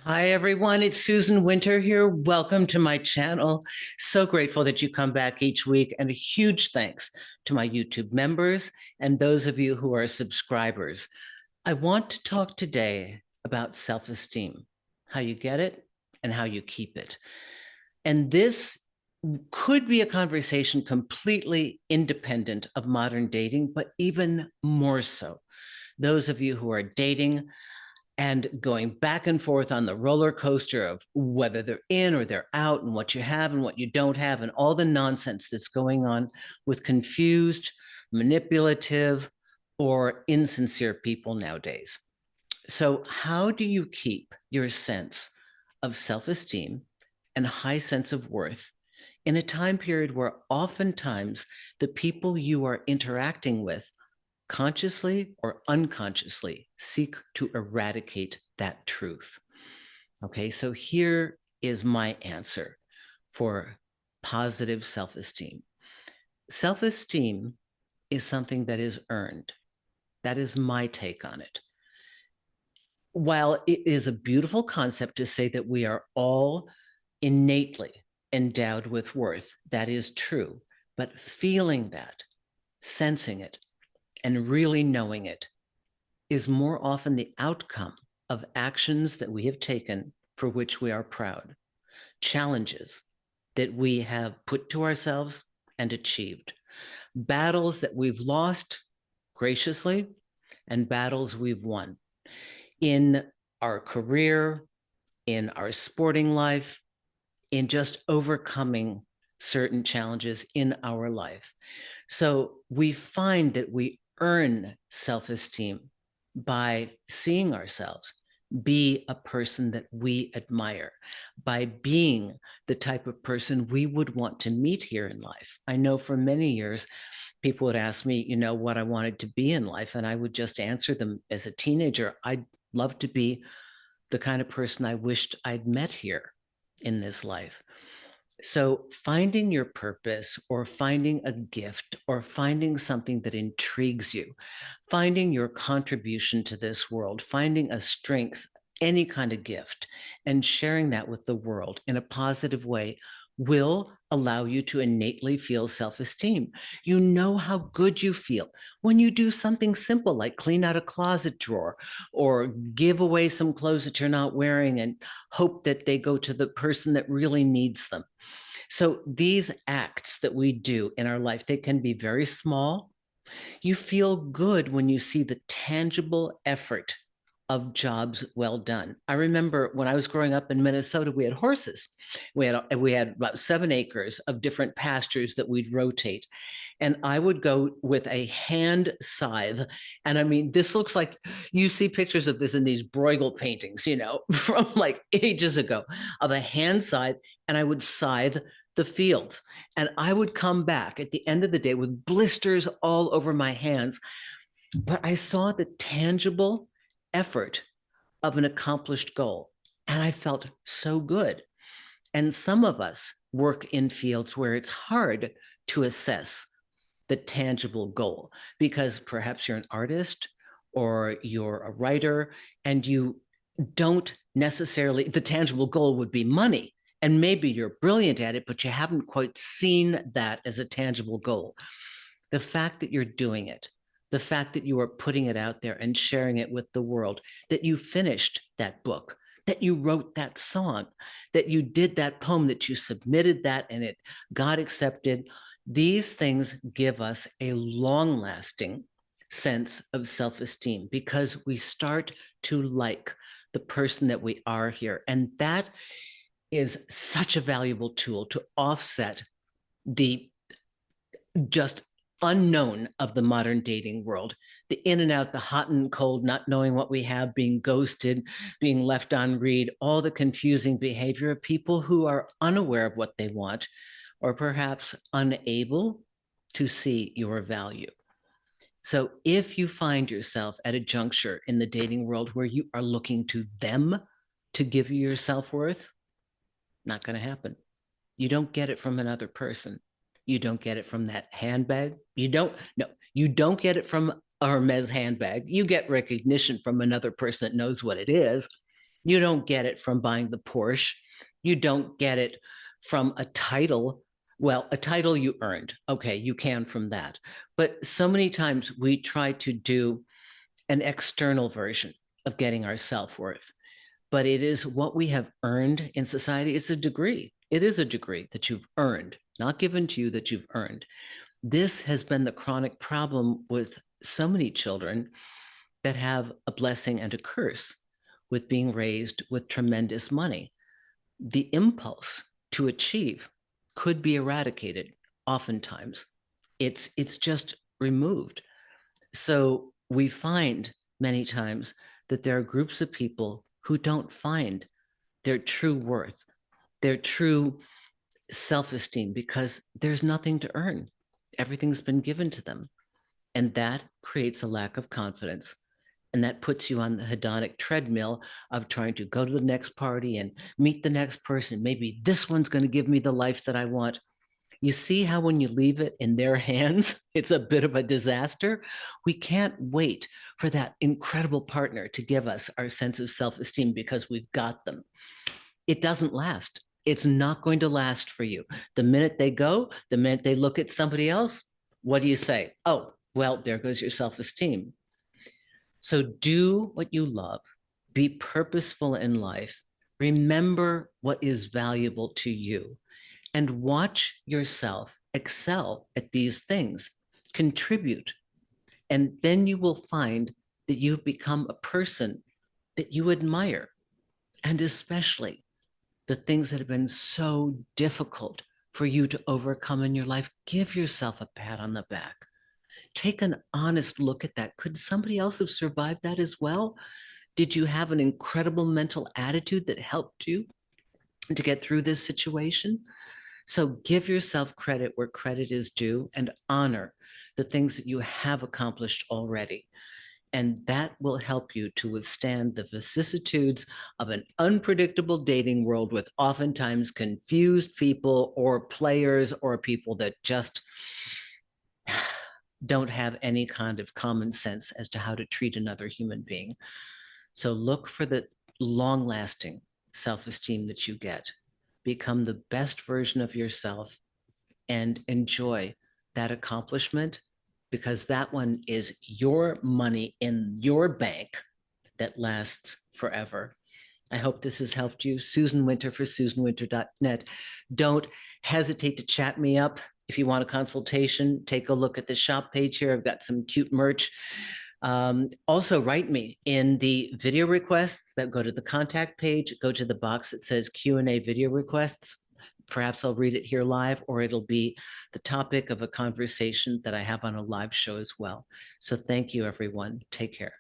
Hi, everyone. It's Susan Winter here. Welcome to my channel. So grateful that you come back each week, and a huge thanks to my YouTube members and those of you who are subscribers. I want to talk today about self-esteem, how you get it and how you keep it. And this could be a conversation completely independent of modern dating, but even more so. Those of you who are dating, and going back and forth on the roller coaster of whether they're in or they're out and what you have and what you don't have and all the nonsense that's going on with confused, manipulative, or insincere people nowadays. So, how do you keep your sense of self-esteem and high sense of worth in a time period where oftentimes the people you are interacting with consciously or unconsciously seek to eradicate that truth? Okay, so here is my answer for positive self-esteem. Self-esteem is something that is earned. That is my take on it. While it is a beautiful concept to say that we are all innately endowed with worth, that is true. But feeling that, sensing it, and really knowing it is more often the outcome of actions that we have taken for which we are proud, challenges that we have put to ourselves and achieved, battles that we've lost graciously, and battles we've won in our career, in our sporting life, in just overcoming certain challenges in our life. So we find that we earn self-esteem by seeing ourselves be a person that we admire, by being the type of person we would want to meet here in life. I know for many years, people would ask me, what I wanted to be in life, and I would just answer them as a teenager, I'd love to be the kind of person I wished I'd met here in this life. So finding your purpose or finding a gift or finding something that intrigues you, finding your contribution to this world, finding a strength, any kind of gift, and sharing that with the world in a positive way will allow you to innately feel self-esteem. You know how good you feel when you do something simple like clean out a closet drawer or give away some clothes that you're not wearing and hope that they go to the person that really needs them. So these acts that we do in our life, they can be very small. You feel good when you see the tangible effort of jobs well done. I remember when I was growing up in Minnesota, we had horses. We had about 7 acres of different pastures that we'd rotate. And I would go with a hand scythe. And I mean, this looks like you see pictures of this in these Bruegel paintings, from like ages ago, of a hand scythe. And I would scythe the fields. And I would come back at the end of the day with blisters all over my hands. But I saw the tangible effort of an accomplished goal, and I felt so good. And some of us work in fields where it's hard to assess the tangible goal because perhaps you're an artist or you're a writer and you don't necessarily, the tangible goal would be money. And maybe you're brilliant at it, but you haven't quite seen that as a tangible goal. The fact that you're doing it, the fact that you are putting it out there and sharing it with the world, that you finished that book, that you wrote that song, that you did that poem, that you submitted that and it got accepted. These things give us a long-lasting sense of self-esteem because we start to like the person that we are here. And that is such a valuable tool to offset the just unknown of the modern dating world, the in and out, the hot and cold, not knowing what we have, being ghosted, being left on read, all the confusing behavior of people who are unaware of what they want or perhaps unable to see your value. So if you find yourself at a juncture in the dating world where you are looking to them to give you your self-worth, not going to happen. You don't get it from another person. You don't get it from that handbag. You don't get it from a Hermes handbag. You get recognition from another person that knows what it is. You don't get it from buying the Porsche. You don't get it from a title. Well, a title you earned. Okay, you can from that. But so many times we try to do an external version of getting our self-worth, but it is what we have earned in society. It's a degree. It is a degree that you've earned, not given to you, that you've earned. This has been the chronic problem with so many children that have a blessing and a curse with being raised with tremendous money. The impulse to achieve could be eradicated oftentimes. It's just removed. So we find many times that there are groups of people who don't find their true worth, their true self-esteem, because there's nothing to earn. Everything's been given to them. And that creates a lack of confidence. And that puts you on the hedonic treadmill of trying to go to the next party and meet the next person. Maybe this one's going to give me the life that I want. You see how when you leave it in their hands, it's a bit of a disaster? We can't wait for that incredible partner to give us our sense of self-esteem because we've got them. It doesn't last. It's not going to last for you. The minute they go, the minute they look at somebody else, what do you say? Oh, well, there goes your self-esteem. So do what you love, be purposeful in life, remember what is valuable to you, and watch yourself excel at these things, contribute. And then you will find that you've become a person that you admire, and especially the things that have been so difficult for you to overcome in your life. Give yourself a pat on the back. Take an honest look at that. Could somebody else have survived that as well? Did you have an incredible mental attitude that helped you to get through this situation? So give yourself credit where credit is due and honor the things that you have accomplished already. And that will help you to withstand the vicissitudes of an unpredictable dating world with oftentimes confused people or players or people that just don't have any kind of common sense as to how to treat another human being. So look for the long lasting self esteem that you get. Become the best version of yourself and enjoy that accomplishment, because that one is your money in your bank that lasts forever. I hope this has helped you. Susan Winter for susanwinter.net. Don't hesitate to chat me up. If you want a consultation, take a look at the shop page here. I've got some cute merch. Also, write me in the video requests that go to the contact page. Go to the box that says Q&A video requests. Perhaps I'll read it here live, or it'll be the topic of a conversation that I have on a live show as well. So thank you, everyone. Take care.